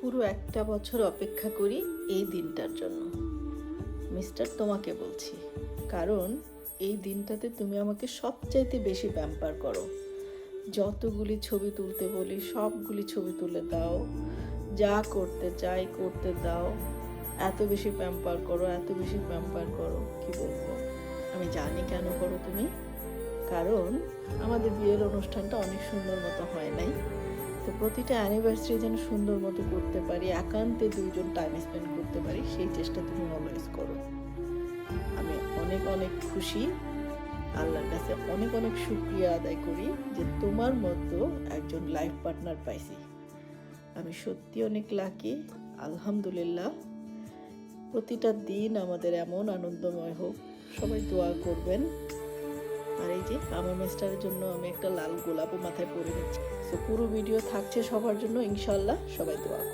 পুরো একটা বছর অপেক্ষা করি এই দিনটার জন্য। মিস্টার তোমাকে বলছি, কারণ এই দিনটাতে তুমি আমাকে সবচাইতে বেশি প্যাম্পার করো। যতগুলি ছবি তুলতে বলি সবগুলি ছবি তুলে দাও, যা করতে চাই করতে দাও। এত বেশি প্যাম্পার করো, এত বেশি প্যাম্পার করো, কি বলবো। আমি জানি কেন করো তুমি, কারণ আমাদের বিয়ের অনুষ্ঠানটা অনেক সুন্দর মতো হয় নাই। তো প্রতিটা অ্যানিভার্সারি যেন সুন্দর মতো করতে পারি, একান্তে দুইজন টাইম স্পেন্ড করতে পারি, সেই চেষ্টা তুমি অলওয়েজ করো। আমি অনেক অনেক খুশি, আল্লাহর কাছে অনেক অনেক শুকরিয়া আদায় করি যে তোমার মতো একজন লাইফ পার্টনার পাইছি। আমি সত্যি অনেক লাকি, আলহামদুলিল্লাহ। প্রতিটা দিন আমাদের এমন আনন্দময় হোক, সবাই দোয়া করবেন। আর এই যে আমার মিস্টারের জন্য আমি একটা লাল গোলাপও মাথায় পরে নিচ্ছি। তো পুরো ভিডিও থাকছে সবার জন্য, ইনশাল্লাহ সবাই দোয়া করবেন।